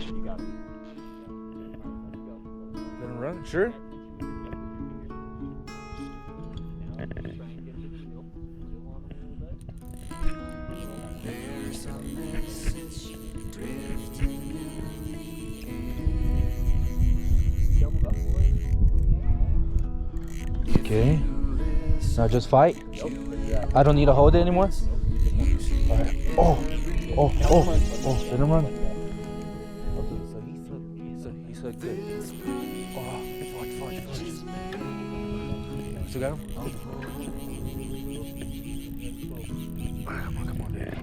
You got it. Let him run. Sure. Okay. Now just fight. I don't need to hold it anymore. All right. Oh. Let him run. Okay, so he's good. Oh, fudge. Still got him? Come on, man.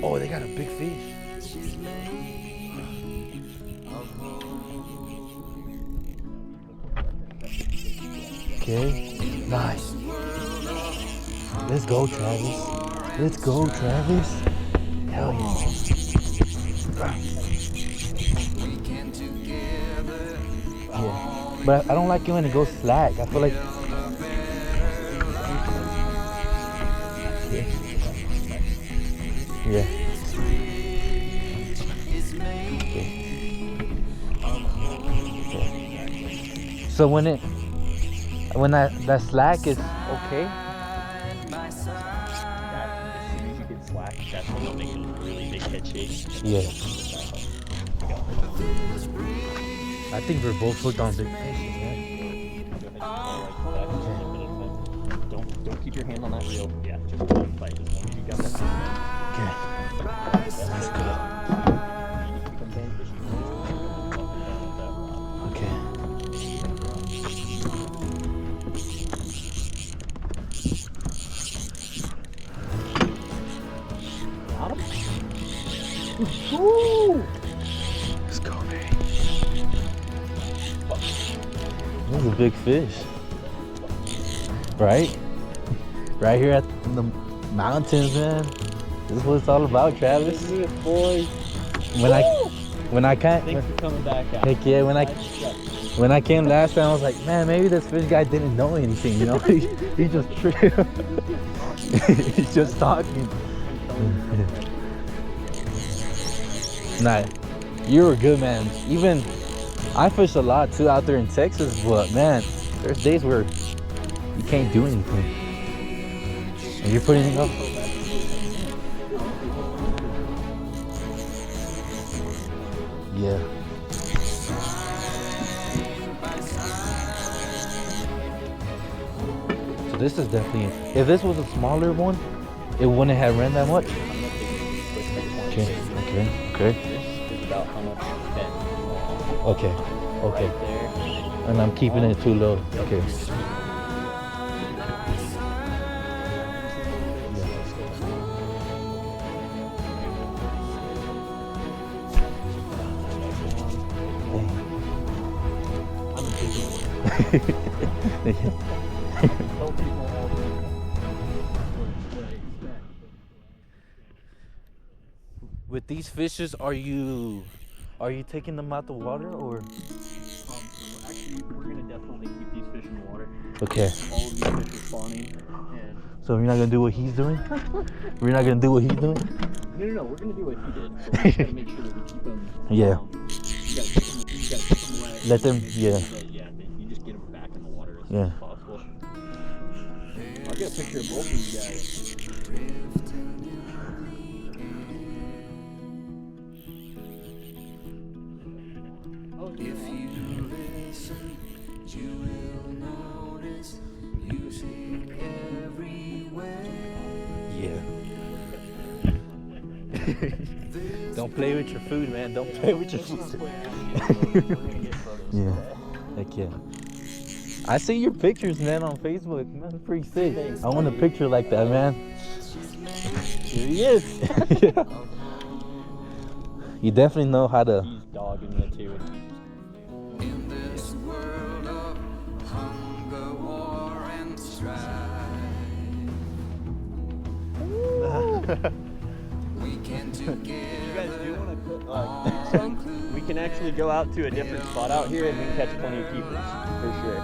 Oh, they got a big fish. Okay, nice. Let's go, Travis. Hell yeah. Yeah, but I don't like it when it goes slack. I feel like. Yeah. Okay. So when that slack is okay. You get slack. That's when they'll make a really big head shake. Yeah. I think we're both hooked on big fish, man. Don't keep your hand on that reel. Yeah, just one bite as long as you got that. Okay. Let's go. Okay. Got him? Woo! Let's go, man. That's a big fish. Right? Right here at the mountains, man. This is what it's all about, Travis. Boy. When I can't. Thanks for coming back out. Heck yeah, when I came last time, I was like, man, maybe this fish guy didn't know anything, you know? he just tripped. He's just talking. Nah, you were good, man. Even I fish a lot too out there in Texas, but man, there's days where you can't do anything. And you're putting it up. Yeah. So this is definitely, if this was a smaller one, it wouldn't have ran that much. Okay. This is about how much bend you want. Okay. Right there. And I'm keeping it too low. Okay. With these fishes, are you taking them out the water or? Actually, we're gonna definitely keep these fish in the water. Okay. All of these fish are spawning, and So you're not gonna do what he's doing? We're not gonna do what he's doing? no, we're gonna do what he did. So we just gotta make sure that we keep them. Yeah. You gotta keep them wet. Let them, yeah. Yeah, then you just get them back in the water as Yeah. soon as possible. I'll get a picture of both of you guys. If you listen, you will notice music everywhere. Yeah. Don't play with your food, man. Don't play with your food. Yeah. Heck yeah. I see your pictures, man, on Facebook. Man, that's pretty sick. I want a picture like that, man. Here he is. Yeah. You definitely know how to. He's dogging you too. In this world of hunger, war, and strife, we can together. You guys do want to we can actually go out to a different spot out here and we can catch plenty of keepers for sure.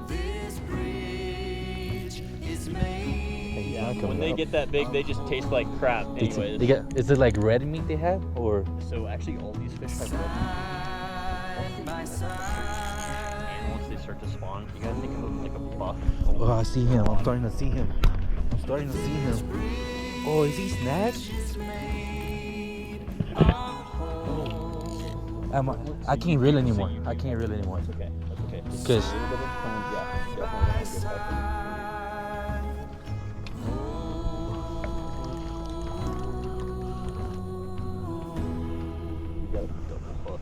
This bridge is made. Yeah, When they get that big, they just taste like crap. Anyways. Is it like red meat they have, or? So actually, all these fish have red meat. And once they start to spawn, you gotta think of them like a buff. Oh, I see him. I'm starting to see him. Oh, is he snatched? I can't reel anymore. Okay. That's okay. Just Because- a little bit of tone, yeah, definitely gonna get that. You got a double hook.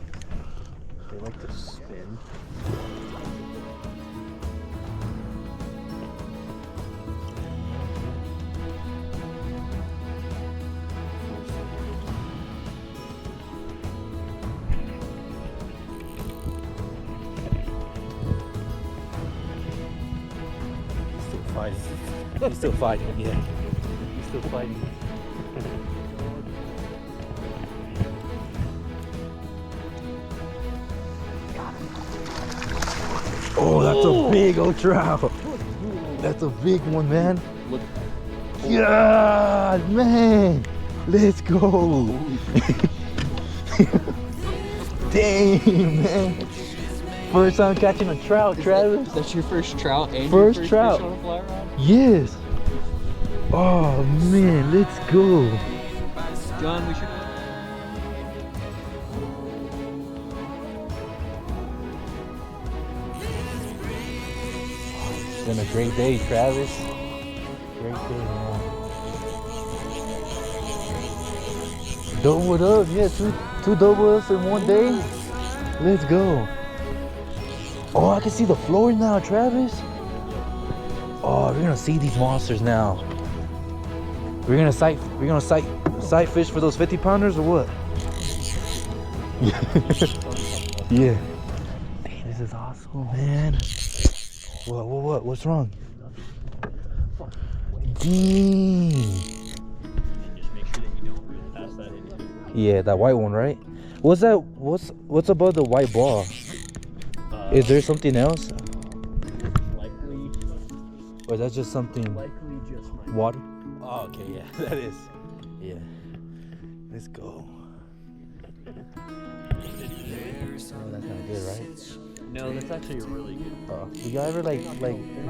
They like to spin. He's still fighting, yeah. He's still fighting. Oh, that's a big old trout. That's a big one, man. Look. Yeah, man. Let's go. Dang, man. First time catching a trout, Travis. That's your first trout and First your first trout. fish on a fly rod? Yes. Oh man, let's go. John, we should. It's been a great day, Travis. Great day, man. Double it up, yeah, two doubles in one day. Let's go. Oh, I can see the floor now, Travis. Oh, we're gonna see these monsters now. We're gonna sight fish for those 50 pounders or what? Yeah. Dang, this is awesome, man. What? What's wrong? Dang. Just make sure that you don't reel past that into. Yeah, that white one, right? What's that? What's above the white ball? Is there something else? Likely Or that's just something just my. water? Oh, okay, yeah, that is. Yeah. Let's go. Oh, that's not good, right? No, that's actually a really good. Do y'all ever like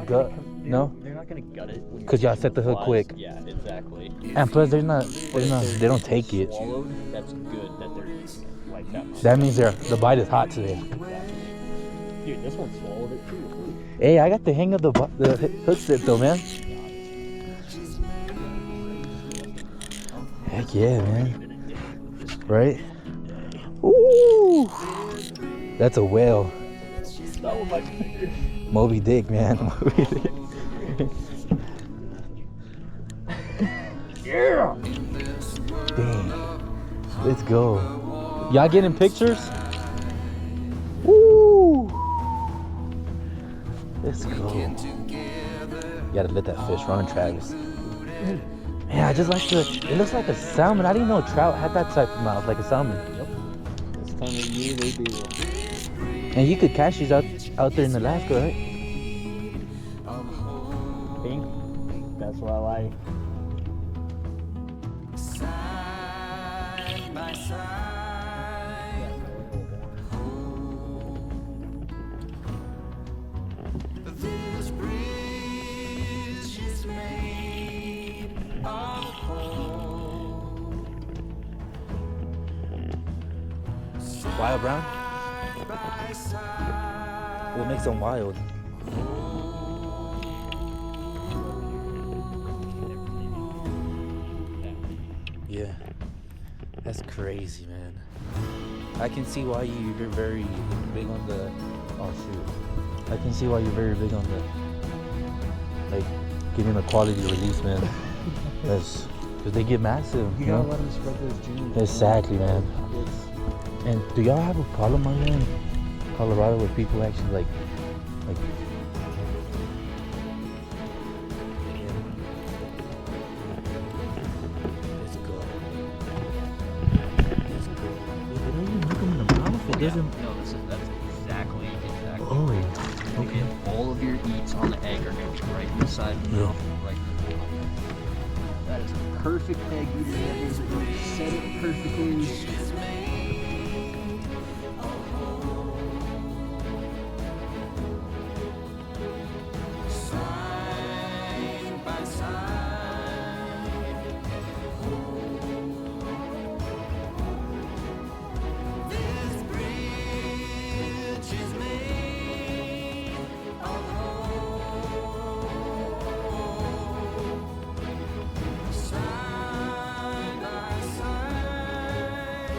gut? No? They're not gonna gut it. when 'Cause you're y'all set the catching hook flies. quick. Yeah, exactly. And plus, they don't take it. Swallowed, that's good that they're like that. That means the bite is hot today. Dude, this one swallowed it too. Hey, I got the hang of the hook set though, man. Heck yeah, man. Right? Ooh! That's a whale. Oh my goodness. Moby Dick, man. Moby Dick. Yeah. Dang. Let's go. Y'all getting pictures? Woo! Let's go. You gotta let that fish run, Travis. Man, I just like it looks like a salmon. I didn't know trout had that type of mouth, like a salmon. Yep. This time of year they do. And you could catch these out there in Alaska, right? Pink. That's what I like. Side by side, this bridge is made of hope. Wild brown? By side, What makes them wild? Yeah. That's crazy, man. I can see why you're very big on the. Oh shoot! I can see why you're very big on the, like, getting a quality release, man. That's because they get massive. You know? let them spread those genes. Exactly, man. And do y'all have a problem on there in Colorado where people actually like? Let's go. Let's go. They don't even look them in the mouth. It doesn't. No, that's exactly. Oh, Okay. All of your eats on the egg are going to be right inside the Yeah. mouth, right in the That is a perfect peg eater. That is, you set it perfectly. Side by side, this bridge is made of hope. Side by side,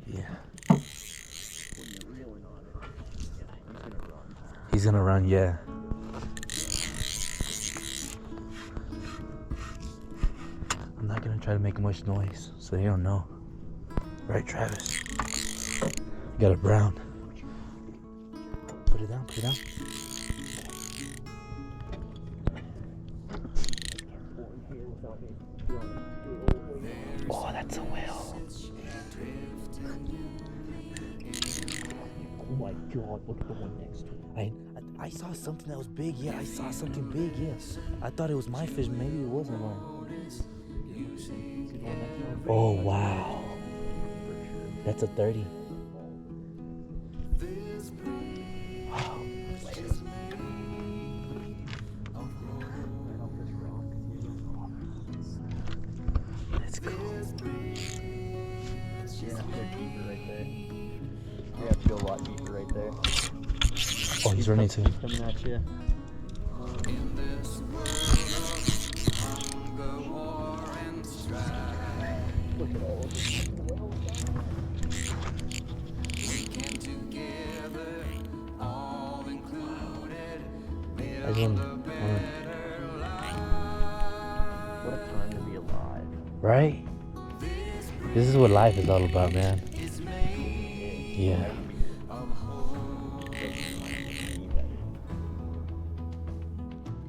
Yeah. When you're reeling on it, yeah, he's gonna run. He's gonna run, yeah. I'm not gonna try to make much noise so they don't know. Right, Travis? Got a brown. Put it down, put it down. Oh, that's a whale. Oh my god, look at the one next to it. I saw something that was big, yeah. I saw something big, yes. I thought it was my fish, maybe it wasn't mine. Oh, wow. That's a 30. Wow. That's cool. Yeah, they're deeper right there. You have to go a lot deeper right there. Oh, he's running too. He's coming at you. in this world of hunger, war, and strife. Look at all of them. We came together, all included, I can, What a time to be alive. right? This is what life is all about, man. Yeah.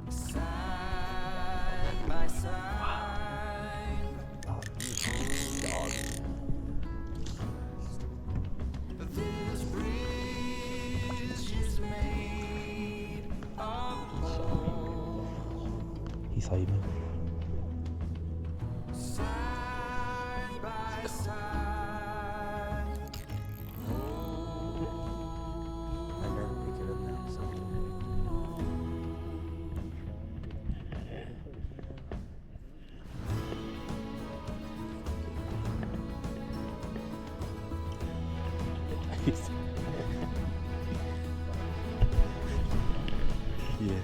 side by side. This bridge is made of hope. He saw you move. Side by side, I never pick it up now. So. Yeah.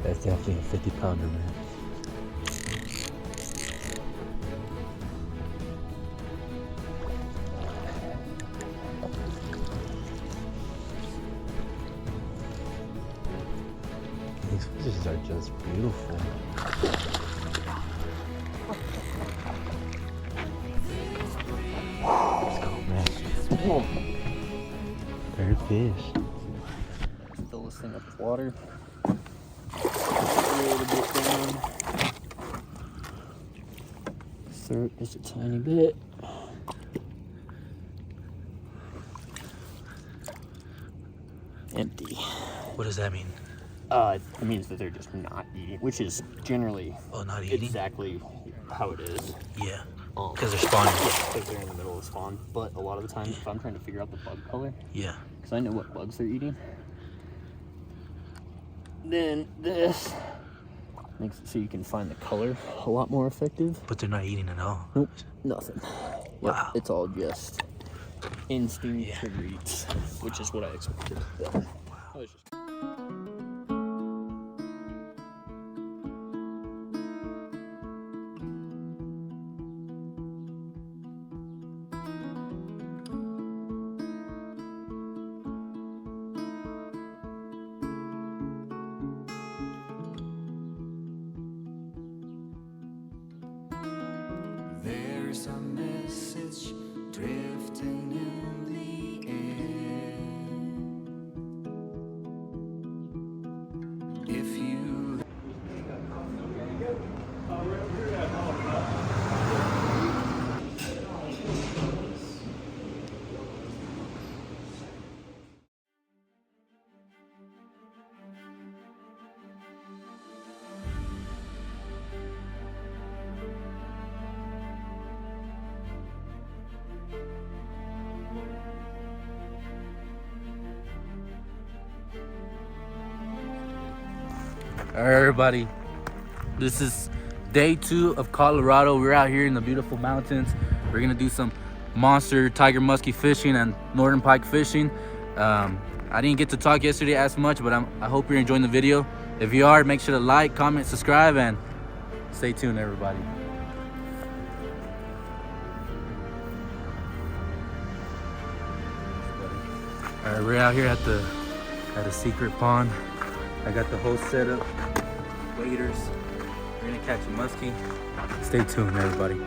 That's definitely a 50-pounder, man. These fishes are just beautiful. Let's go, man. Third fish. Fill this thing up with water. Roll it a bit down. Stir it just a tiny bit. Empty. What does that mean? It means that they're just not eating, which is generally Oh, not eating? exactly how it is. Yeah. Um, Because they're spawning. because they're in the middle of spawn. But a lot of the time, if I'm trying to figure out the bug color, Yeah. because I know what bugs they're eating, then this makes it so you can find the color a lot more effective. But they're not eating at all. Nope, nothing. Yep, Wow. it's all just instinct to reach, which is what I expected. But I was just... There's a message drifting in the air. If you All right, everybody, this is day 2 of Colorado. We're out here in the beautiful mountains. We're gonna do some monster tiger muskie fishing and northern pike fishing. I didn't get to talk yesterday as much, but I hope you're enjoying the video. If you are, make sure to like, comment, subscribe, and stay tuned, everybody. All right, we're out here at a secret pond. I got the whole setup, waders. We're gonna catch a muskie. Stay tuned, everybody.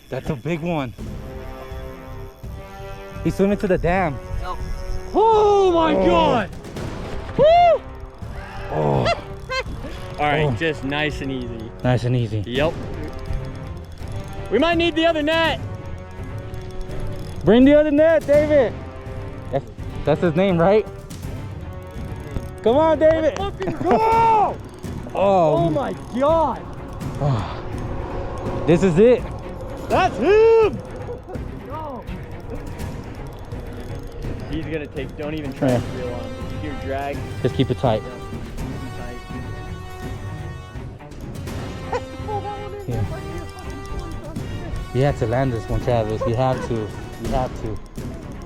That's a big one. He's swimming to the dam. Oh my god! Woo! Oh, Alright, just nice and easy. nice and easy. Yep. We might need the other net. Bring the other net, David. That's his name, right? Come on, David. Fucking go! Oh Oh, my god! oh. This is it. That's him! Go! He's gonna take, don't even try to reel on him. You hear drag? Just keep it tight. Yeah. You have to land this one, Travis. You have to. You have to.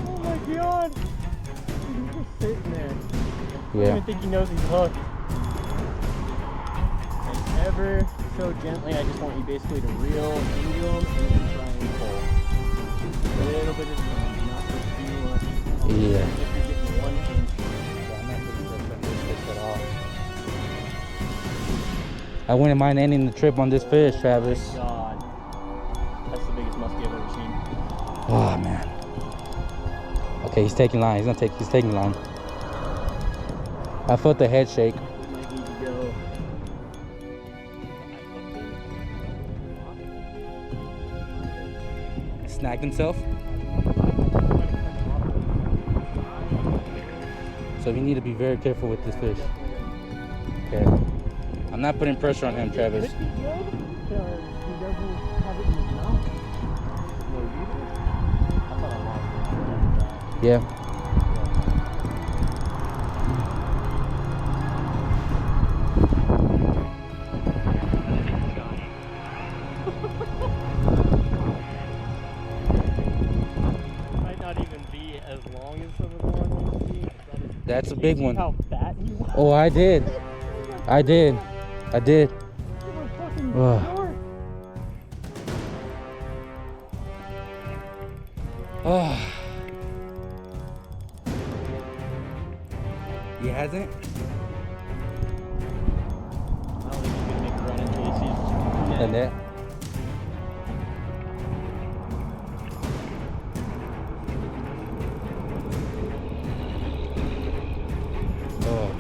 Oh my god! He's just sitting there. I don't Yeah. even think he knows he's hooked. And ever so gently, I just want you basically to reel into him and then try and pull. A little bit of time, not for too much. Yeah. If you're getting 1 inch. I wouldn't mind ending the trip on this fish, Travis. God. That's the biggest muskie I've ever seen. Oh man. Okay, he's taking line. He's taking line. I felt the head shake. We might need to go. snagged himself. So we need to be very careful with this fish. Okay. I'm not putting pressure on him, Travis. Could be good because he doesn't have it in his mouth. No, you do? I thought I lost it. Yeah. Might not even be as long as some of the ones we see. That's a big one. How fat he was. Oh, I did. I did. I did. He was fucking Ugh. short. Oh. He hasn't? I don't think he's gonna make a run until he sees And that. Oh.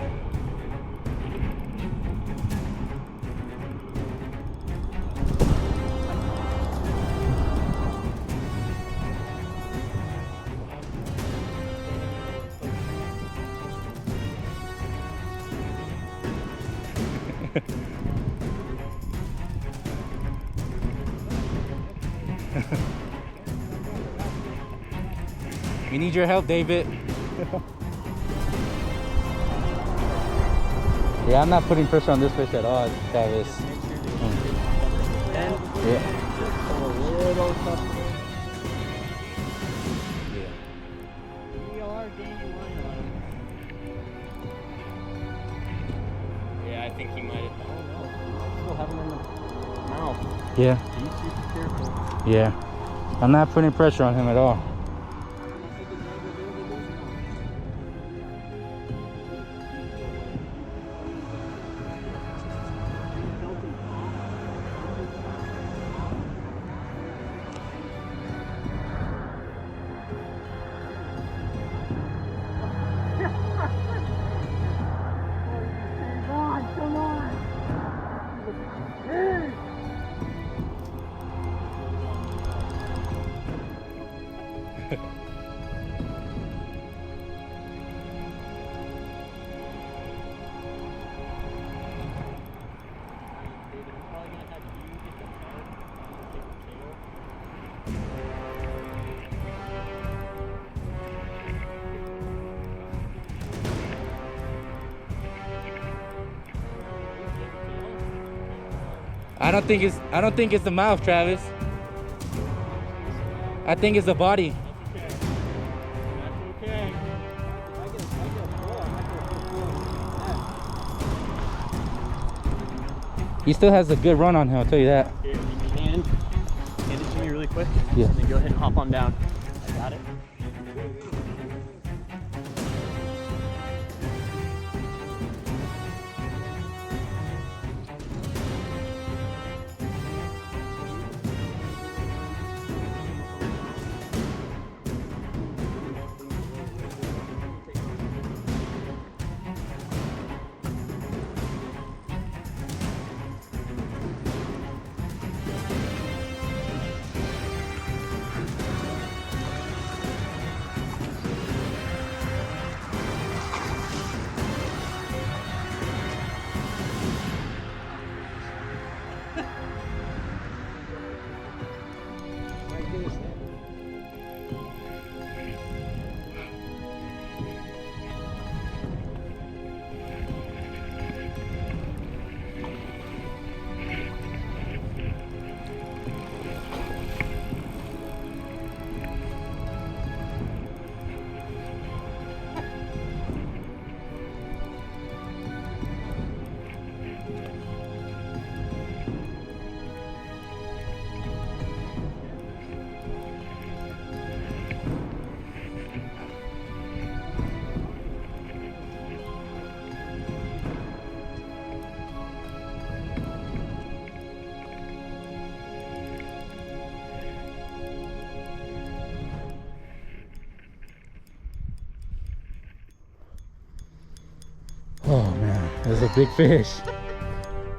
We need your help, David. Yeah, I'm not putting pressure on this fish at all, Travis. And Yeah. a little tough. Yeah. We are gaining line on him. Yeah, I think he might have. Oh no, still have him in the mouth. Yeah. Be super careful. Yeah. I'm not putting pressure on him at all. Come on! Hey! I don't think it's the mouth, Travis. I think it's the body. That's okay. He still has a good run on him, I'll tell you that. Here, hand it to me really quick. Yeah. And then go ahead and hop on down. I got it. Oh man, that's a big fish.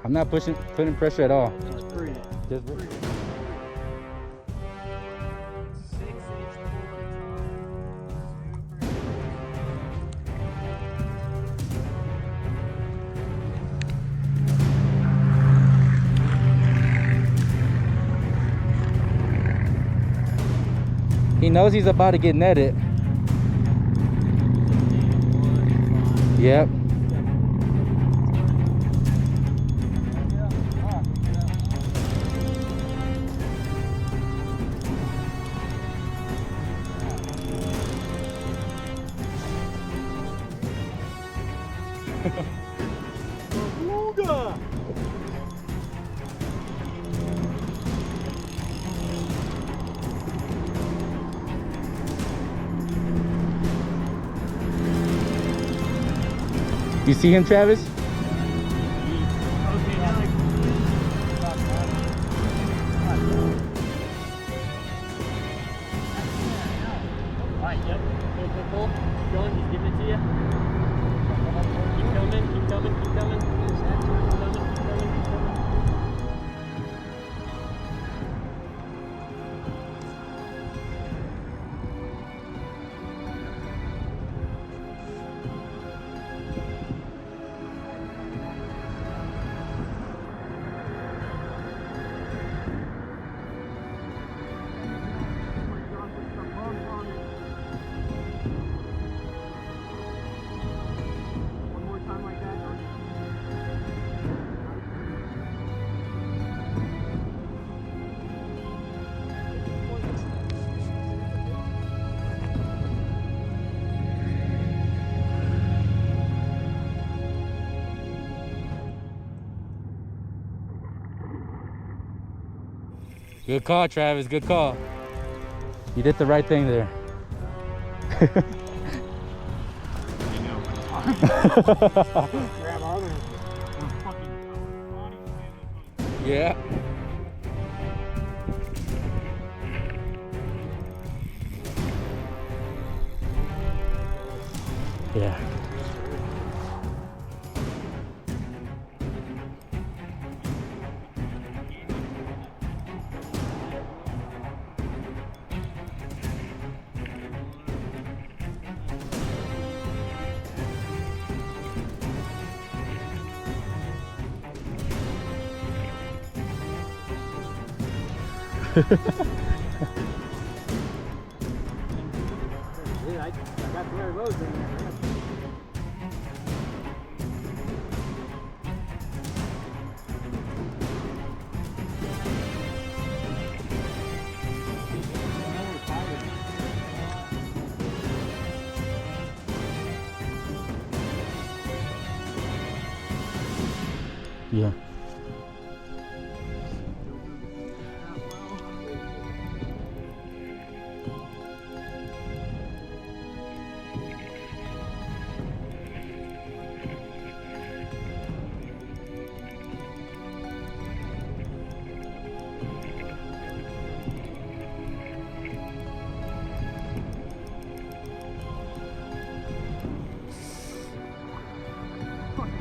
I'm not putting pressure at all. Just breathe. Just knows he's about to get netted. Yep. You see him, Travis? Alright, yep. Pull. Keep going, he's giving it to you. Keep coming, keep coming, keep coming. Keep coming, keep coming, keep coming. Good call, Travis. Good call. You did the right thing there. Yeah. Yeah. Dude, I got 300 rows in there. Yeah.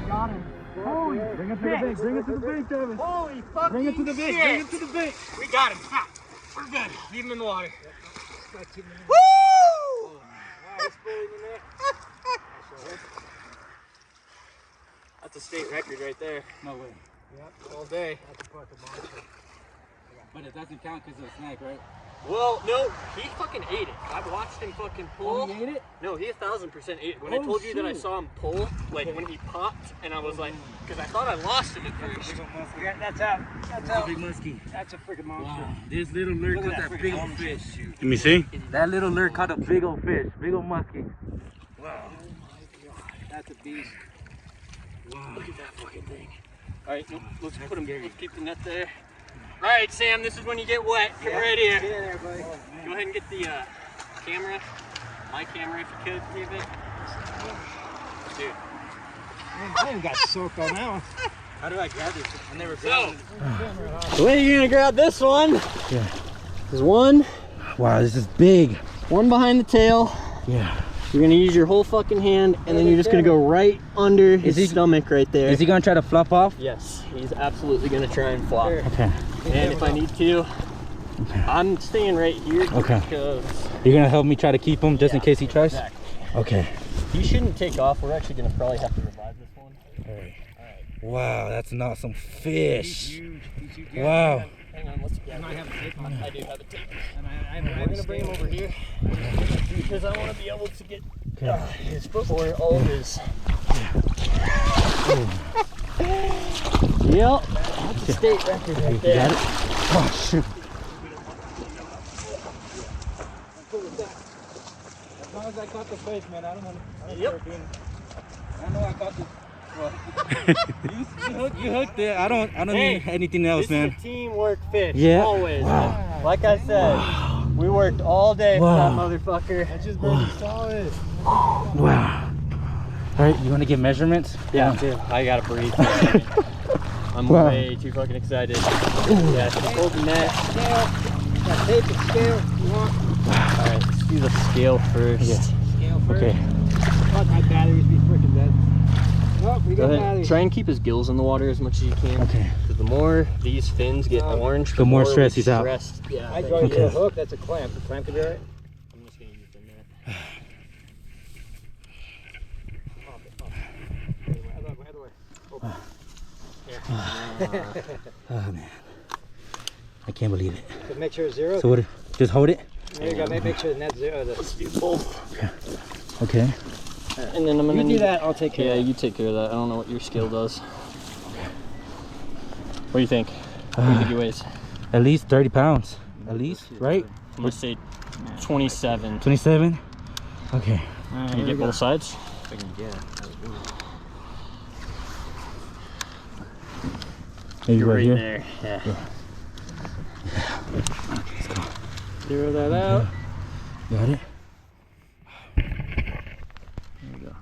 Got him. Holy bring it to the bank. Bring it to the bank, Travis. Holy fucking bring it to the bank. Shit. Bring it to the bank. We got him. We're good. Leave him in the water. Woo! Oh, that's a state record right there. No way. Yep, all day. But it doesn't count because of the snag, right? Well, no, he fucking ate it. I've watched him fucking pull. Oh, he ate it? No, he 1000% ate it. When I told you that I saw him pull, like when he popped, and I was like, because I thought I lost him at first. Yeah, that's out. That's That's a out. big muskie. That's a freaking monster. Wow. This little lure Look at caught that that big freaking old fish. Let me see. That little lure caught a big old fish. Big old muskie. Wow. That's a beast. Wow. Look at that fucking thing. All right, let's put him. Let's keep the net there. All right, Sam, this is when you get wet. Come right here. Get in there, buddy. Go ahead and get the camera. My camera, if you could, David. Dude. Man, I even got soaked on that one. How do I grab this? I never So, grabbed it. the way you're gonna grab this one Yeah. is one Wow, this is big. behind the tail. Yeah. You're gonna use your whole fucking hand, and then you're just gonna go right under his stomach right there. Is he gonna try to flop off? Yes, he's absolutely gonna try and flop. Okay. And if I need to, I'm staying right here Okay. because You're gonna help me try to keep him just in case he tries? exactly. Okay. He shouldn't take off. We're actually gonna probably have to revive this one. Wow, that's an awesome fish. Wow. Hang on, let's get. I have a tape on. I do have a tape. And We're gonna bring him over here because I want to be able to get his footboard, all of his. Yep, that's a state record right there. Got it? Oh shoot. As long as I caught the fish, man, I don't want to. Yep. I know I caught the. Well, you hooked it. I don't need anything else, This man. is a teamwork fish. Yeah. Always. Wow. Like I said, we worked all day for that motherfucker. That's just very solid. Wow. All right, you want to get measurements? Yeah, dude, I gotta breathe. I'm Wow. way too fucking excited. Yeah, just hold the net. Got tape and scale if you want. Alright, let's do the scale first. Yeah. Scale first. Okay. Fuck, my batteries be freaking dead. Oh, we Go got ahead. batteries. Try and keep his gills in the water as much as you can. Okay. Because the more these fins get orange, The more we stress he's out. stressed. Yeah. I draw you a hook. That's a clamp. The clamp could be right. I'm just gonna use the net. Other way. Oh man. I can't believe it. So make sure it's zero. So what? Just hold it. There you go. Make sure the net's zero. Let's do both. Okay. And then I'm gonna You do that. I'll take care Yeah, of you take care of that. I don't know what your scale does. What do you think? What do you think he weighs? At least 30 pounds. At least, right? I'm gonna say 27. 27? Okay. Can you get both sides? Maybe right here. there. Yeah. Okay, let's go. Zero that out. Got it? There you go.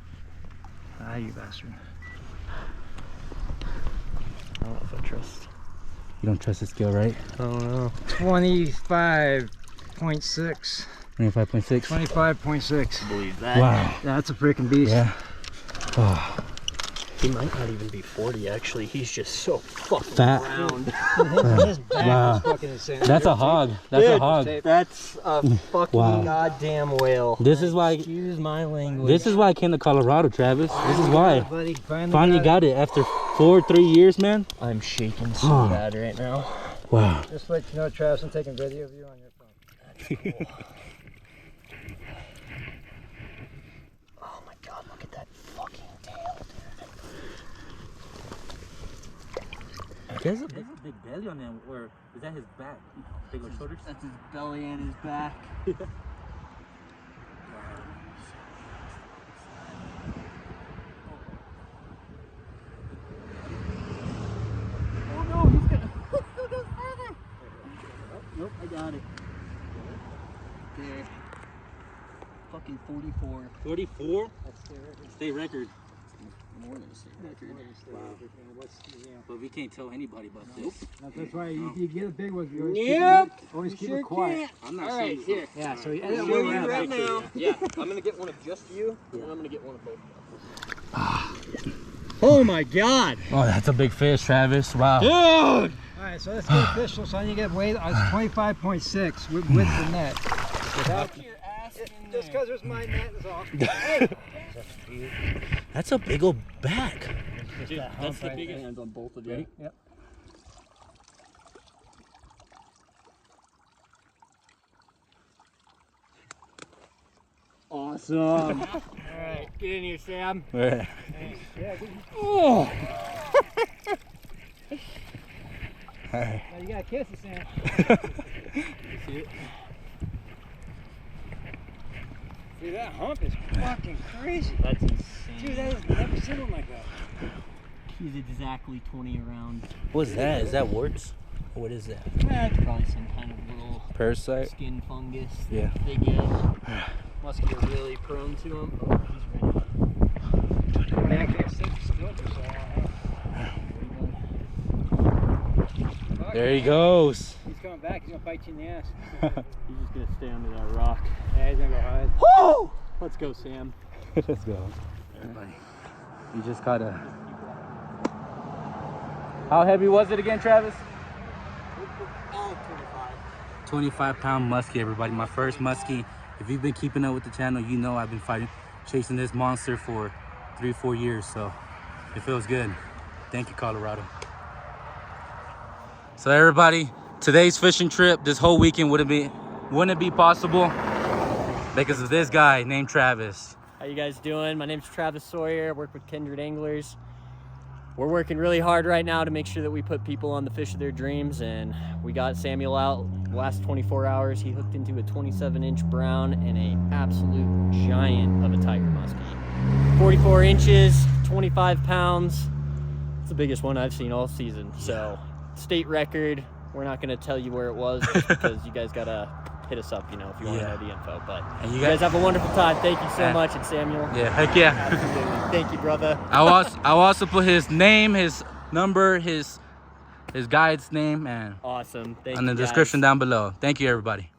Ah, you bastard. I don't know if I trust. You don't trust the scale, right? I don't know. 25.6. 25.6. 25.6. Believe that. Wow. That's a freaking beast. Yeah. Oh, He might not even be 40 actually. He's just so fucking Fat. round. His back Wow. is fucking insane. that's a hog. That's a Dude, hog. That's a fucking Wow. goddamn whale. This is why. Excuse my language. This is why I came to Colorado, Travis. This is why. Buddy, Finally got it after 3 years, man. I'm shaking so Huh. bad right now. Wow. Just to let you know, Travis, I'm taking video of you on your phone. Oh my god, look at that fucking tail, dude. There's a big belly on him, or is that his back? Bigger shoulders? That's his belly and his back. Oh no, he's gonna still goes further. Nope, I got it. There. Fucking 44. 44? That's the record. State record. More than a state record. But we can't tell anybody about this. That's why you get a big one. You always Yep. always keep it quiet. I'm not All right, here. Yeah, so I'm yeah, showing you right now. Yeah, I'm gonna get one of just you, and I'm gonna get one of both of you. Oh my god! Oh, that's a big fish, Travis. Wow. Dude! All right, so let's get official. So you get weight. It's 25.6 with the net. Without, Your ass in just because there's my net is all. That's a big old back. Dude, that's the biggest hands on both of you. Yep. Awesome. All right, get in here, Sam. Oh. Now you gotta kiss it, Sam. See it? Dude, that hump is fucking crazy. That's insane. Dude, that is never seen one like that. He's exactly 20 around. What's that? Is that warts? What is that? That's probably some kind of little Parasite? skin fungus that Yeah. they get. Muskie are really prone to them. Oh, he's ready. Man, I can't sit still for so long. There he goes. He's coming back. He's gonna bite you in the ass. He's just gonna stay under that rock. Yeah, he's gonna go hide. Woo! Let's go, Sam. Let's go. Everybody. You just caught a. How heavy was it again, Travis? 25-pound muskie, everybody. My first muskie. If you've been keeping up with the channel, you know I've been chasing this monster for 3-4 years, so it feels good. Thank you, Colorado. So everybody, today's fishing trip, this whole weekend wouldn't be possible because of this guy named Travis. How you guys doing? My name's Travis Sawyer. I work with Kindred Anglers. We're working really hard right now to make sure that we put people on the fish of their dreams, and we got Samuel out the last 24 hours. He hooked into a 27-inch brown and an absolute giant of a tiger muskie. 44 inches, 25 pounds. It's the biggest one I've seen all season. So, state record. We're not going to tell you where it was just because you guys got to hit us up, if you want to know the info. But And you guys have a wonderful time. Thank you so much. And Samuel. Yeah, heck yeah. Absolutely. Thank you, brother. I'll also put his name, his number, his guide's name, and Awesome. Thank in you the guys. description down below. Thank you, everybody.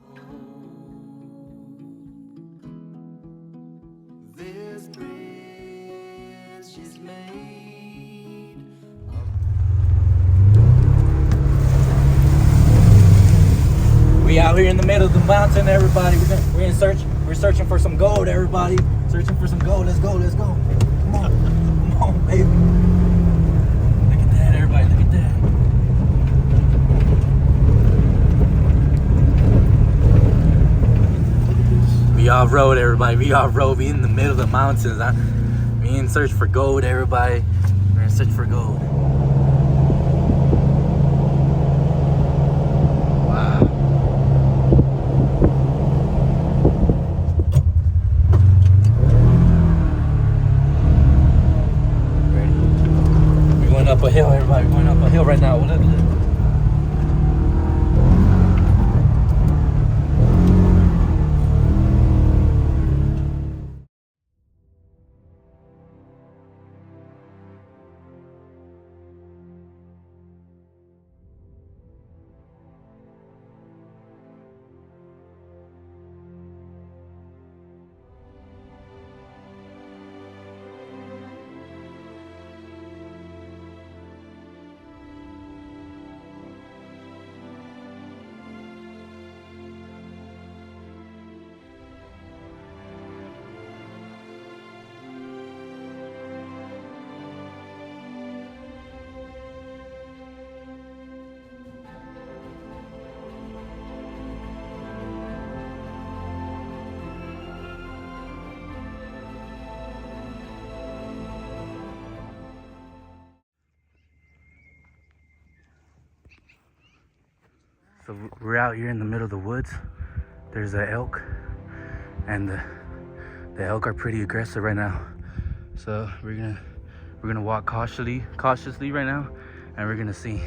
This bridge is made. We out here in the middle of the mountain, everybody. We're searching for some gold, everybody. Searching for some gold. Let's go. Come on, baby. Look at that, everybody. Look at that. We off road, everybody. We off road. We in the middle of the mountains. We in search for gold, everybody. We're in search for gold. Wow. We're going up a hill, everybody. We're going up a hill right now. Look. So we're out here in the middle of the woods. There's an elk, and the elk are pretty aggressive right now. So we're gonna walk cautiously right now, and we're gonna see.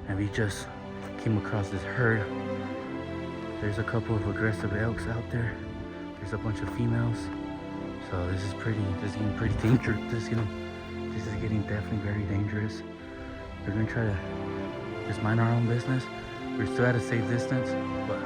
And we just came across this herd. There's a couple of aggressive elks out there. There's a bunch of females. So this is getting pretty dangerous. This is getting definitely very dangerous. We're gonna try to just mind our own business. We're still at a safe distance, but